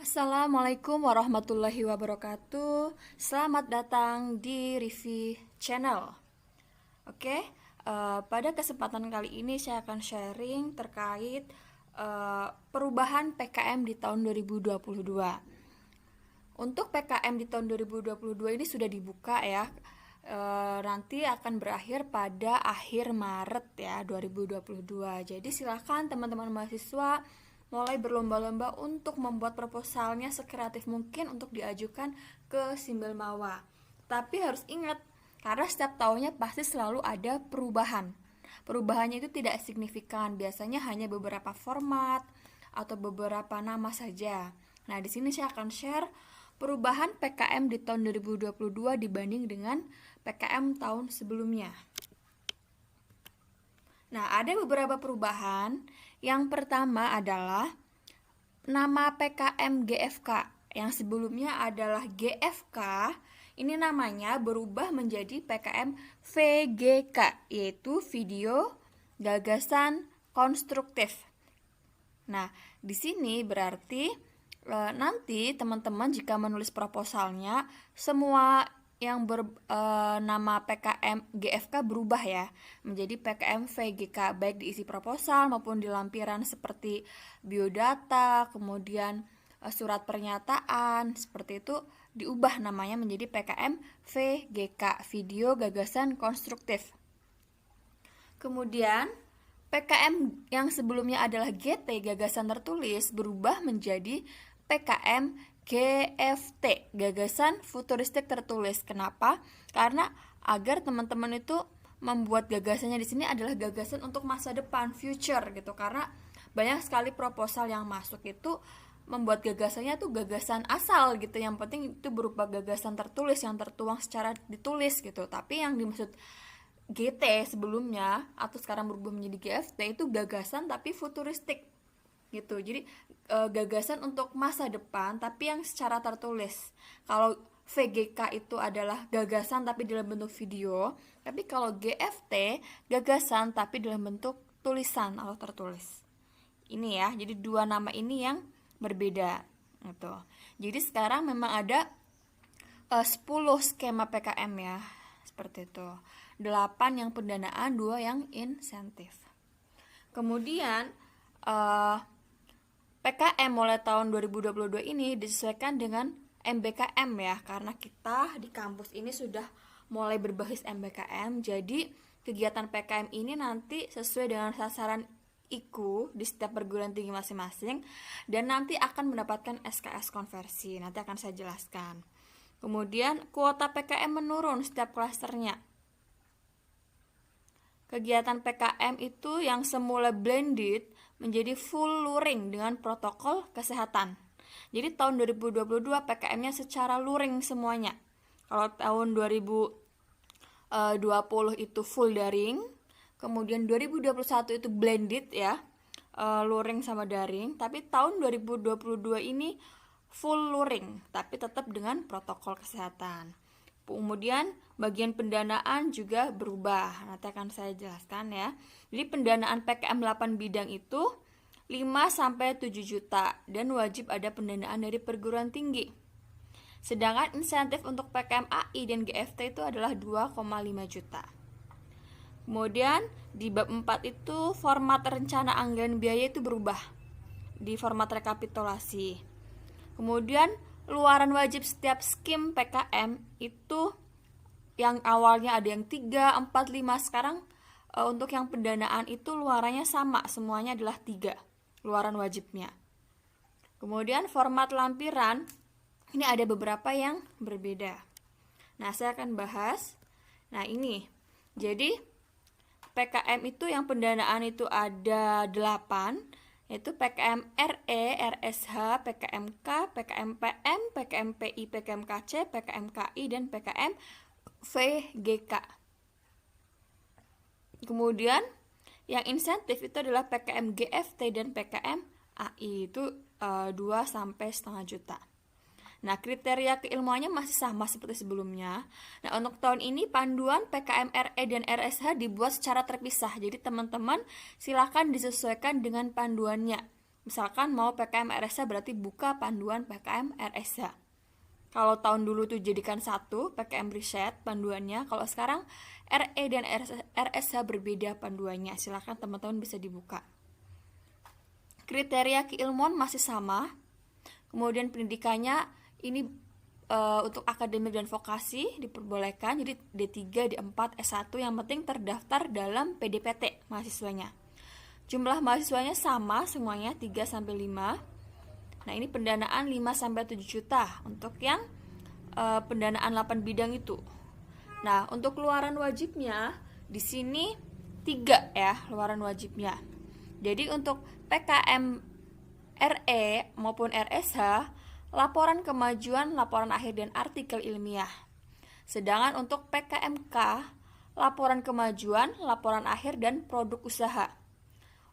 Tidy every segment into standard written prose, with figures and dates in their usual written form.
Assalamualaikum warahmatullahi wabarakatuh. Selamat datang di Rivi Channel. Oke, pada kesempatan kali ini saya akan sharing terkait perubahan PKM di tahun 2022. Untuk PKM di tahun 2022 ini sudah dibuka ya. Nanti akan berakhir pada akhir Maret ya 2022. Jadi silakan teman-teman mahasiswa mulai berlomba-lomba untuk membuat proposalnya sekreatif mungkin untuk diajukan ke Simbelmawa. Tapi harus ingat, karena setiap tahunnya pasti selalu ada perubahan. Perubahannya itu tidak signifikan, biasanya hanya beberapa format atau beberapa nama saja. Nah, di sini saya akan share perubahan PKM di tahun 2022 dibanding dengan PKM tahun sebelumnya. Nah, ada beberapa perubahan. Yang pertama adalah nama PKM GFK. Yang sebelumnya adalah GFK, ini namanya berubah menjadi PKM VGK, yaitu Video Gagasan Konstruktif. Nah, di sini berarti nanti teman-teman jika menulis proposalnya, semua yang bernama PKM GFK berubah ya menjadi PKM VGK, baik diisi proposal maupun di lampiran seperti biodata, kemudian surat pernyataan, seperti itu diubah namanya menjadi PKM VGK, Video Gagasan Konstruktif. Kemudian PKM yang sebelumnya adalah GT, Gagasan Tertulis, berubah menjadi PKM GFT, Gagasan Futuristik Tertulis. Kenapa? Karena agar teman-teman itu membuat gagasannya di sini adalah gagasan untuk masa depan, future gitu. Karena banyak sekali proposal yang masuk itu membuat gagasannya tuh gagasan asal gitu. Yang penting itu berupa gagasan tertulis yang tertuang secara ditulis gitu. Tapi yang dimaksud GT sebelumnya atau sekarang berubah menjadi GFT itu gagasan tapi futuristik gitu. Jadi gagasan untuk masa depan tapi yang secara tertulis. Kalau VGK itu adalah gagasan tapi dalam bentuk video, tapi kalau GFT gagasan tapi dalam bentuk tulisan atau tertulis. Ini ya, jadi dua nama ini yang berbeda gitu. Jadi sekarang memang ada 10 skema PKM ya, seperti itu. 8 yang pendanaan, 2 yang insentif. Kemudian PKM mulai tahun 2022 ini disesuaikan dengan MBKM ya, karena kita di kampus ini sudah mulai berbasis MBKM. Jadi kegiatan PKM ini nanti sesuai dengan sasaran IKU di setiap perguruan tinggi masing-masing dan nanti akan mendapatkan SKS konversi. Nanti akan saya jelaskan. Kemudian kuota PKM menurun setiap klasternya. Kegiatan PKM itu yang semula blended menjadi full luring dengan protokol kesehatan. Jadi tahun 2022 PKM-nya secara luring semuanya. Kalau tahun 2020 itu full daring, kemudian 2021 itu blended ya, luring sama daring. Tapi tahun 2022 ini full luring, tapi tetap dengan protokol kesehatan. Kemudian bagian pendanaan juga berubah. Nanti akan saya jelaskan ya. Jadi pendanaan PKM 8 bidang itu 5-7 juta dan wajib ada pendanaan dari perguruan tinggi. Sedangkan insentif untuk PKM AI dan GFT itu adalah 2,5 juta. Kemudian di bab 4 itu format rencana anggaran biaya itu berubah di format rekapitulasi. Kemudian luaran wajib setiap skim PKM itu yang awalnya ada yang 3, 4, 5, sekarang untuk yang pendanaan itu luarannya sama, semuanya adalah 3 luaran wajibnya. Kemudian format lampiran ini ada beberapa yang berbeda. Nah, saya akan bahas. Nah, ini. Jadi PKM itu yang pendanaan itu ada 8, yaitu PKM RE, RSH, PKMK, PKMPM, PKMPI, PKMKC, PKMKI, dan PKM VGK. Kemudian yang insentif itu adalah PKM GFT dan PKM AI, itu 2,5 juta. Nah, kriteria keilmuannya masih sama seperti sebelumnya. Nah, untuk tahun ini panduan PKM RE dan RSH dibuat secara terpisah. Jadi teman-teman silakan disesuaikan dengan panduannya. Misalkan mau PKM RSH berarti buka panduan PKM RSH. Kalau tahun dulu tuh jadikan satu PKM riset panduannya, kalau sekarang RE dan RSH berbeda panduannya. Silakan teman-teman bisa dibuka. Kriteria keilmuan masih sama. Kemudian pendidikannya ini untuk akademik dan vokasi diperbolehkan, jadi D3, D4, S1 yang penting terdaftar dalam PDPT mahasiswanya. Jumlah mahasiswanya sama semuanya 3-5. Nah, ini pendanaan 5-7 juta untuk yang pendanaan 8 bidang itu. Nah, untuk luaran wajibnya di sini 3 ya, luaran wajibnya. Jadi untuk PKM RE maupun RSH, laporan kemajuan, laporan akhir dan artikel ilmiah. Sedangkan untuk PKMK, laporan kemajuan, laporan akhir dan produk usaha.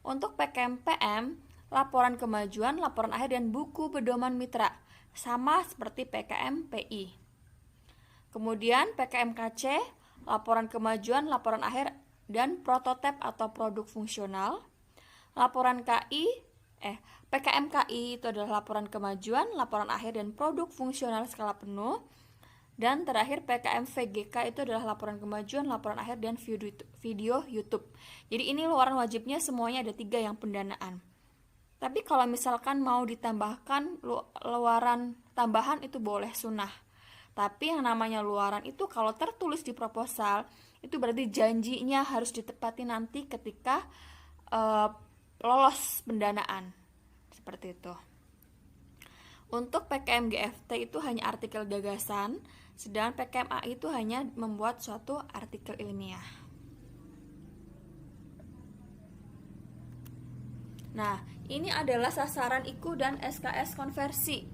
Untuk PKMPM, laporan kemajuan, laporan akhir dan buku pedoman mitra, sama seperti PKMPI. Kemudian PKMKC, laporan kemajuan, laporan akhir dan prototipe atau produk fungsional. Laporan PKMKI itu adalah laporan kemajuan, laporan akhir dan produk fungsional skala penuh. Dan terakhir PKM-VGK itu adalah laporan kemajuan, laporan akhir dan video YouTube. Jadi ini luaran wajibnya semuanya ada 3 yang pendanaan. Tapi kalau misalkan mau ditambahkan luaran tambahan itu boleh sunnah. Tapi yang namanya luaran itu kalau tertulis di proposal itu berarti janjinya harus ditepati nanti ketika lolos pendanaan. Seperti itu. Untuk PKM GFT itu hanya artikel gagasan, sedangkan PKM AI itu hanya membuat suatu artikel ilmiah. Nah, ini adalah sasaran IKU dan SKS konversi.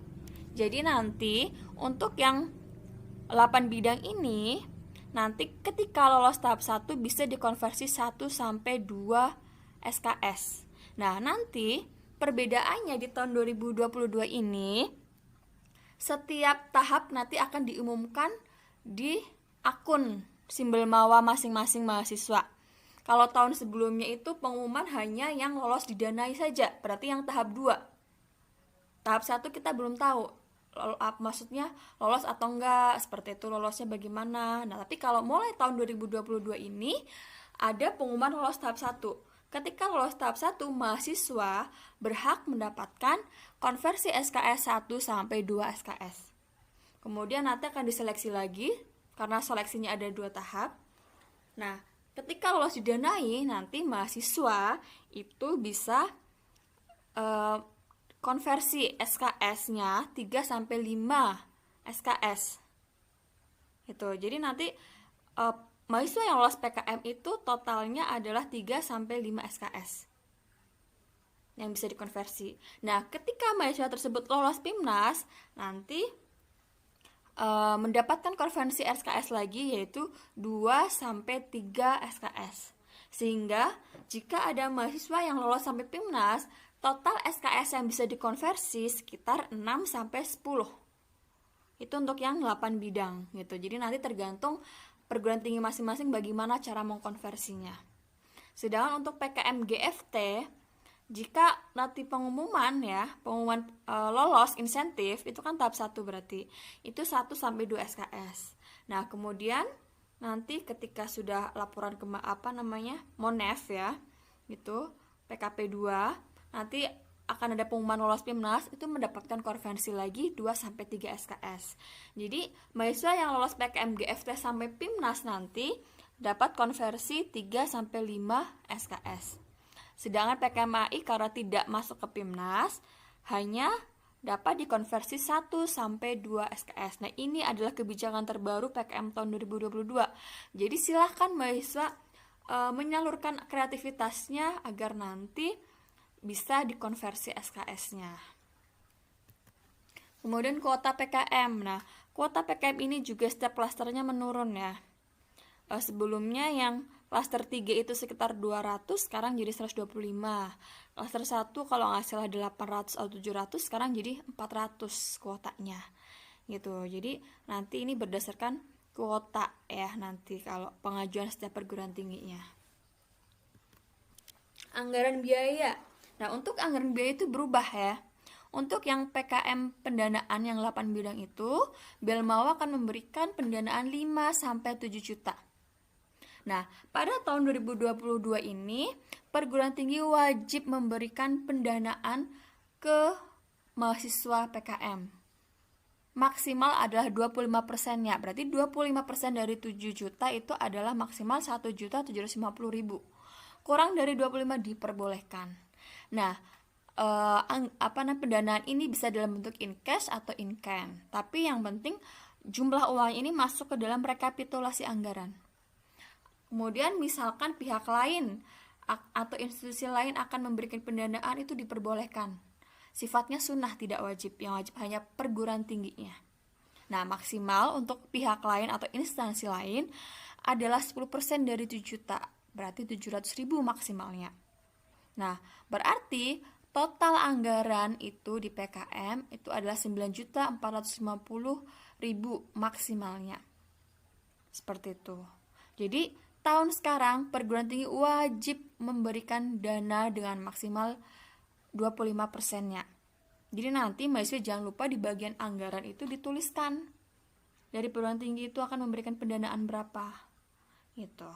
Jadi nanti untuk yang 8 bidang ini, nanti ketika lolos tahap 1 bisa dikonversi 1-2 SKS. Nah, nanti perbedaannya di tahun 2022 ini, setiap tahap nanti akan diumumkan di akun simbol MAWA masing-masing mahasiswa. Kalau tahun sebelumnya itu pengumuman hanya yang lolos didanai saja, berarti yang tahap 2. Tahap 1 kita belum tahu, maksudnya lolos atau enggak, seperti itu lolosnya bagaimana. Nah, tapi kalau mulai tahun 2022 ini, ada pengumuman lolos tahap 1. Ketika lolos tahap 1, mahasiswa berhak mendapatkan konversi SKS 1-2 SKS. Kemudian nanti akan diseleksi lagi, karena seleksinya ada 2 tahap. Nah, ketika lolos didanai, nanti mahasiswa itu bisa konversi SKS-nya 3-5 SKS. Itu. Jadi nanti mahasiswa yang lolos PKM itu totalnya adalah 3-5 SKS yang bisa dikonversi. Nah, ketika mahasiswa tersebut lolos PIMNAS, nanti mendapatkan konversi SKS lagi, yaitu 2-3 SKS. Sehingga jika ada mahasiswa yang lolos sampai PIMNAS, total SKS yang bisa dikonversi sekitar 6-10. Itu untuk yang 8 bidang gitu. Jadi nanti tergantung perguruan tinggi masing-masing bagaimana cara mengkonversinya. Sedangkan untuk PKM GFT, jika nanti pengumuman lolos insentif, itu kan tahap 1 berarti. Itu 1-2 SKS. Nah, kemudian nanti ketika sudah laporan MONEF ya, gitu, PKP 2, nanti akan ada pengumuman lolos PIMNAS, itu mendapatkan konversi lagi 2-3 SKS. Jadi, mahasiswa yang lolos PKM GFT sampai PIMNAS nanti dapat konversi 3-5 SKS. Sedangkan PKM AI karena tidak masuk ke PIMNAS, hanya dapat dikonversi 1-2 SKS. Nah, ini adalah kebijakan terbaru PKM tahun 2022. Jadi, silahkan mahasiswa menyalurkan kreativitasnya agar nanti bisa dikonversi SKS-nya. Kemudian kuota PKM. Nah, kuota PKM ini juga setiap klasternya menurun ya. Sebelumnya yang klaster 3 itu sekitar 200, sekarang jadi 125. Klaster 1 kalau nggak salah 800 atau 700, sekarang jadi 400 kuotanya. Gitu. Jadi nanti ini berdasarkan kuota ya nanti kalau pengajuan setiap perguruan tingginya. Anggaran biaya. Nah, untuk anggaran biaya itu berubah ya. Untuk yang PKM pendanaan yang 8 bidang itu, Belmawa akan memberikan pendanaan 5 sampai 7 juta. Nah, pada tahun 2022 ini, perguruan tinggi wajib memberikan pendanaan ke mahasiswa PKM. Maksimal adalah 25%-nya. Berarti 25% dari 7 juta itu adalah maksimal 1.750.000. Kurang dari 25 diperbolehkan. Nah, pendanaan ini bisa dalam bentuk in cash atau in kind. Tapi yang penting jumlah uang ini masuk ke dalam rekapitulasi anggaran. Kemudian misalkan pihak lain atau institusi lain akan memberikan pendanaan, itu diperbolehkan. Sifatnya sunnah, tidak wajib. Yang wajib hanya perguruan tingginya. Nah, maksimal untuk pihak lain atau instansi lain adalah 10% dari 7 juta. Berarti 700.000 maksimalnya. Nah, berarti total anggaran itu di PKM itu adalah 9.450.000 maksimalnya. Seperti itu. Jadi, tahun sekarang perguruan tinggi wajib memberikan dana dengan maksimal 25%-nya. Jadi nanti mahasiswa jangan lupa di bagian anggaran itu dituliskan dari perguruan tinggi itu akan memberikan pendanaan berapa. Gitu.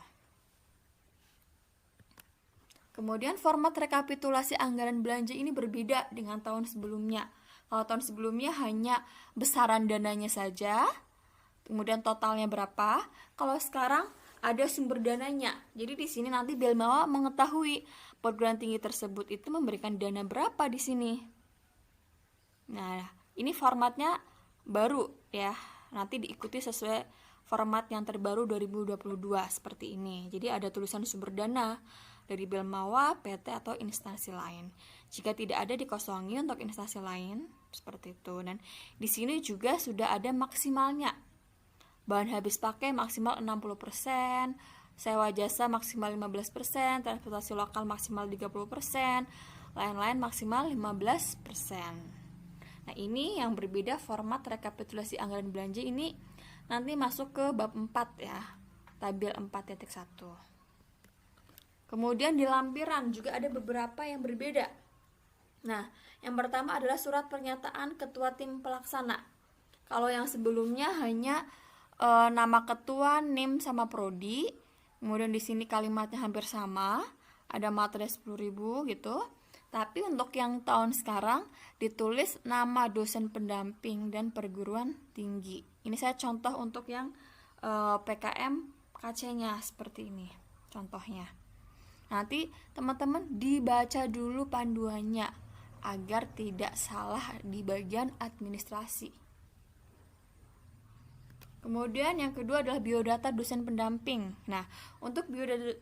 Kemudian format rekapitulasi anggaran belanja ini berbeda dengan tahun sebelumnya. Kalau tahun sebelumnya hanya besaran dananya saja, kemudian totalnya berapa. Kalau sekarang ada sumber dananya. Jadi di sini nanti Belmawa mengetahui perguruan tinggi tersebut itu memberikan dana berapa di sini. Nah, ini formatnya baru ya. Nanti diikuti sesuai format yang terbaru 2022 seperti ini. Jadi ada tulisan sumber dana dari Belmawa, PT atau instansi lain. Jika tidak ada, dikosongi untuk instansi lain seperti itu. Dan di sini juga sudah ada maksimalnya. Bahan habis pakai maksimal 60%, sewa jasa maksimal 15%, transportasi lokal maksimal 30%, lain-lain maksimal 15%. Nah, ini yang berbeda format rekapitulasi anggaran belanja ini nanti masuk ke bab 4 ya, tabel 4.1. Kemudian di lampiran juga ada beberapa yang berbeda. Nah, yang pertama adalah surat pernyataan ketua tim pelaksana. Kalau yang sebelumnya hanya nama ketua, NIM sama prodi. Kemudian di sini kalimatnya hampir sama, ada materi 10.000 gitu. Tapi untuk yang tahun sekarang ditulis nama dosen pendamping dan perguruan tinggi. Ini saya contoh untuk yang PKM KC-nya seperti ini contohnya. Nanti teman-teman dibaca dulu panduannya agar tidak salah di bagian administrasi. Kemudian yang kedua adalah biodata dosen pendamping. Nah, untuk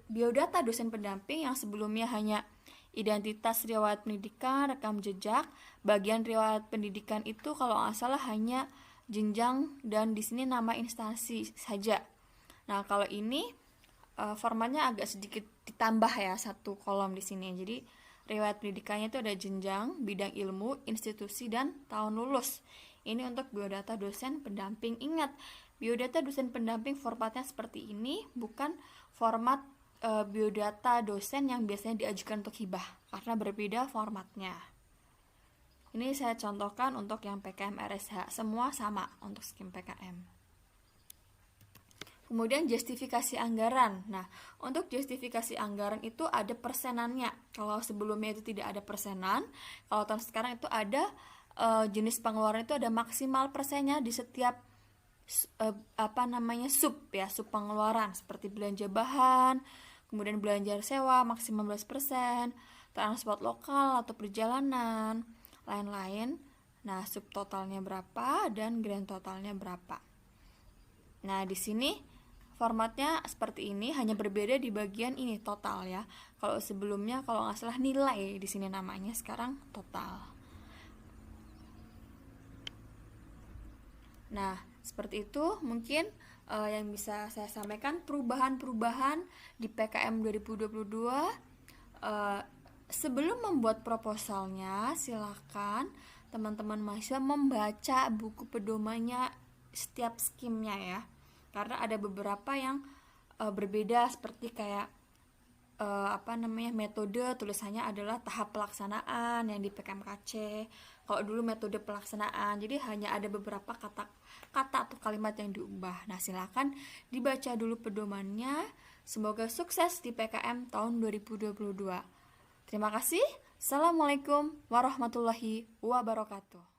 biodata dosen pendamping yang sebelumnya hanya identitas, riwayat pendidikan, rekam jejak, bagian riwayat pendidikan itu kalau nggak salah hanya jenjang dan di sini nama instansi saja. Nah, kalau ini formatnya agak sedikit ditambah ya, satu kolom di sini. Jadi riwayat pendidikannya itu ada jenjang, bidang ilmu, institusi, dan tahun lulus. Ini untuk biodata dosen pendamping. Ingat, biodata dosen pendamping formatnya seperti ini, bukan format biodata dosen yang biasanya diajukan untuk hibah, karena berbeda formatnya. Ini saya contohkan untuk yang PKM RSH, semua sama untuk skim PKM. Kemudian justifikasi anggaran. Nah, untuk justifikasi anggaran itu ada persenannya. Kalau sebelumnya itu tidak ada persenan, kalau tahun sekarang itu ada jenis pengeluaran itu ada maksimal persennya di setiap sub pengeluaran seperti belanja bahan, kemudian belanja sewa maksimal 15%, transport lokal atau perjalanan, lain-lain. Nah, sub totalnya berapa dan grand totalnya berapa. Nah, di sini formatnya seperti ini, hanya berbeda di bagian ini total ya. Kalau sebelumnya kalau nggak salah nilai di sini namanya, sekarang total. Nah, seperti itu mungkin yang bisa saya sampaikan perubahan-perubahan di PKM 2022. Sebelum membuat proposalnya, silakan teman-teman mahasiswa membaca buku pedomannya setiap skimnya ya. Karena ada beberapa yang berbeda seperti kayak metode tulisannya adalah tahap pelaksanaan yang di PKMKC. Kalau dulu metode pelaksanaan, jadi hanya ada beberapa kata atau kalimat yang diubah. Nah, silakan dibaca dulu pedomannya. Semoga sukses di PKM tahun 2022. Terima kasih. Assalamualaikum warahmatullahi wabarakatuh.